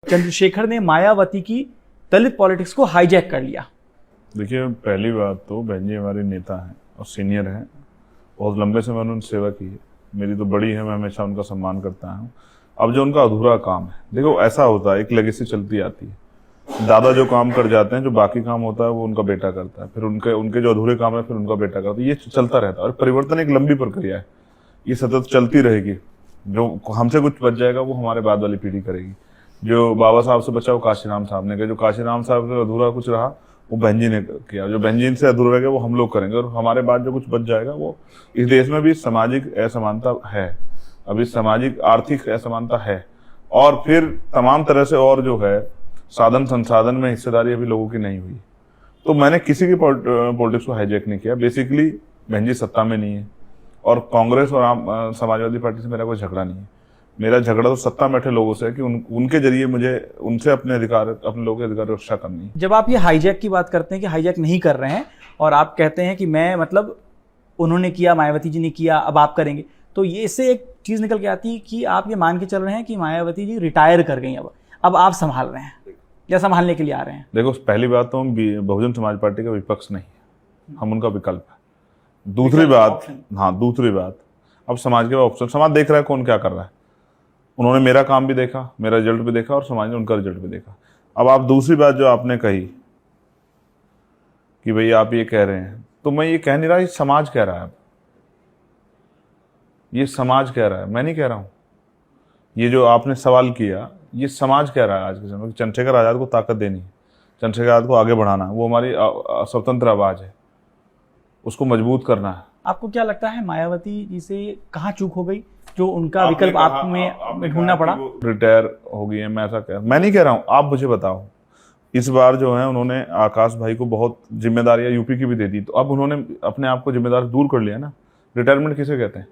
चंद्रशेखर ने मायावती की दलित पॉलिटिक्स को हाईजैक कर लिया। देखिए, पहली बात तो बहन जी हमारे नेता हैं और सीनियर हैं, बहुत लंबे समय उन्होंने सेवा की है, मेरी तो बड़ी है, मैं हमेशा उनका सम्मान करता हूँ। अब जो उनका अधूरा काम है, देखो ऐसा होता है, एक लेगेसी चलती आती है। दादा जो काम कर जाते हैं, जो बाकी काम होता है वो उनका बेटा करता है, फिर उनके जो अधूरे काम है फिर उनका बेटा करता है, ये चलता रहता है। और परिवर्तन एक लंबी प्रक्रिया है, ये सतत चलती रहेगी। जो हमसे कुछ बच जाएगा वो हमारे बाद वाली पीढ़ी करेगी। जो बाबा साहब से बचा वो काशीराम साहब ने किया, जो काशीराम साहब से अधूरा कुछ रहा वो बहन जी ने किया, जो बहन जी से अधूरा रह गया वो हम लोग करेंगे, और हमारे बाद जो कुछ बच जाएगा वो इस देश में भी सामाजिक असमानता है, अभी सामाजिक आर्थिक असमानता है, और फिर तमाम तरह से और जो है साधन संसाधन में हिस्सेदारी अभी लोगों की नहीं हुई। तो मैंने किसी की पॉलिटिक्स को हाईजैक नहीं किया। बेसिकली बहन जी सत्ता में नहीं है, और कांग्रेस और समाजवादी पार्टी से मेरा कोई झगड़ा नहीं है। मेरा झगड़ा तो सत्ता में बैठे लोगों से है कि उनके जरिए मुझे उनसे अपने लोगों के अधिकार रक्षा करनी है। जब आप ये हाईजैक की बात करते हैं कि हाईजैक नहीं कर रहे हैं, और आप कहते हैं कि मैं मतलब उन्होंने किया, मायावती जी ने किया, अब आप करेंगे, तो ये इससे एक चीज निकल के आती है कि आप ये मान के चल रहे हैं कि मायावती जी रिटायर कर गई, अब आप संभाल रहे हैं या संभालने के लिए आ रहे हैं। देखो, पहली बात तो हम बहुजन समाज पार्टी का विपक्ष नहीं है, हम उनका विकल्प है। दूसरी बात, अब समाज के ऑप्शन, समाज देख रहा है कौन क्या कर रहा है। उन्होंने मेरा काम भी देखा, मेरा रिजल्ट भी देखा, और समाज ने उनका रिजल्ट भी देखा। अब आप दूसरी बात जो आपने कही कि भाई आप ये कह रहे हैं, तो मैं ये कह नहीं रहा, ये समाज कह रहा है। अब ये समाज कह रहा है, मैं नहीं कह रहा हूं। ये जो आपने सवाल किया, ये समाज कह रहा है आज के समय में। चंद्रशेखर आजाद को ताकत देनी है, चंद्रशेखर आजाद को आगे बढ़ाना है, वो हमारी स्वतंत्र आवाज है, उसको मजबूत करना है। आपको क्या लगता है मायावती जी से कहाँ चूक हो गई जो उनका विकल्प आप में ढूंढना पड़ा? रिटायर हो गई है, मैं नहीं कह रहा हूँ, आप मुझे बताओ। इस बार जो है उन्होंने आकाश भाई को बहुत जिम्मेदारियां यूपी की भी दे दी, तो अब उन्होंने अपने आप को जिम्मेदारी दूर कर लिया ना। रिटायरमेंट किसे कहते हैं?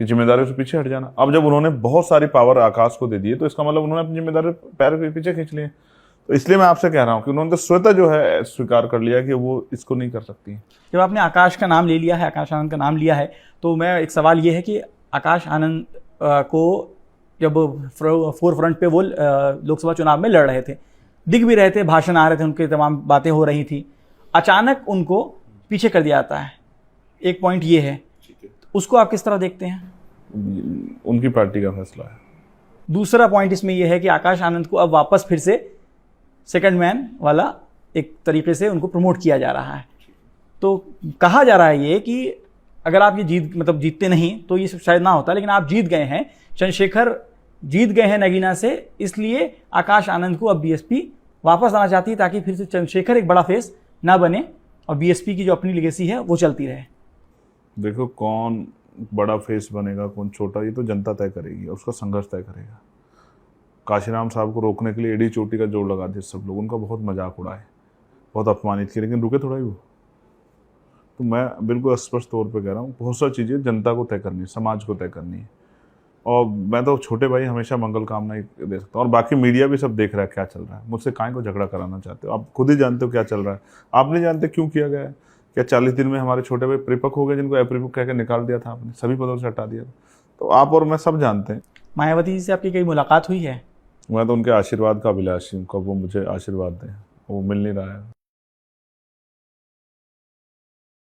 कि जिम्मेदारी से पीछे हट जाना। अब जब उन्होंने बहुत सारी पावर आकाश को दे दी है, तो इसका मतलब उन्होंने अपनी जिम्मेदारी पैर के पीछे खींच लिए। तो इसलिए मैं आपसे कह रहा हूँ कि उन्होंने तो स्वतः जो है स्वीकार कर लिया कि वो इसको नहीं कर सकती। जब आपने आकाश का नाम ले लिया है, आकाश आनंद का नाम लिया है, तो मैं एक सवाल ये है कि आकाश आनंद को जब फोर फ्रंट पे वो लोकसभा चुनाव में लड़ रहे थे, दिख भी रहे थे, भाषण आ रहे थे, उनकी तमाम बातें हो रही थी, अचानक उनको पीछे कर दिया जाता है। एक पॉइंट ये है, उसको आप किस तरह देखते हैं? उनकी पार्टी का फैसला है। दूसरा पॉइंट इसमें यह है कि आकाश आनंद को अब वापस फिर से सेकंड मैन वाला एक तरीके से उनको प्रमोट किया जा रहा है। तो कहा जा रहा है ये कि अगर आप ये जीतते नहीं तो ये शायद ना होता, लेकिन आप जीत गए हैं, चंद्रशेखर जीत गए हैं नगीना से, इसलिए आकाश आनंद को अब बीएसपी वापस आना चाहती है, ताकि फिर से चंद्रशेखर एक बड़ा फेस ना बने और बीएसपी की जो अपनी लेगेसी है वो चलती रहे। देखो, कौन बड़ा फेस बनेगा, कौन छोटा, ये तो जनता तय करेगी, उसका संघर्ष तय करेगा। काशीराम साहब को रोकने के लिए एडी चोटी का जोड़ लगा दिया सब लोग, उनका बहुत मजाक उड़ाए, बहुत अपमानित किया, लेकिन रुके थोड़ा ही वो। तो मैं बिल्कुल स्पष्ट तौर पे कह रहा हूँ, बहुत सारी चीज़ें जनता को तय करनी है, समाज को तय करनी है, और मैं तो छोटे भाई हमेशा मंगल कामना ही दे सकता हूँ। और बाकी मीडिया भी सब देख रहा है क्या चल रहा है, मुझसे काहे को झगड़ा कराना चाहते हो? आप खुद ही जानते हो क्या चल रहा है। आप नहीं जानते क्यों किया गया है? क्या 40 दिन में हमारे छोटे भाई परिपक्व हो गए, जिनको अपरिपक्व कह के निकाल दिया था आपने, सभी पदों से हटा दिया था? तो आप और मैं सब जानते हैं। मायावती जी से आपकी कई मुलाकात हुई है? मैं तो उनके आशीर्वाद का अभिलाषी हूँ, कब वो मुझे आशीर्वाद दें, वो मिल नहीं रहा है।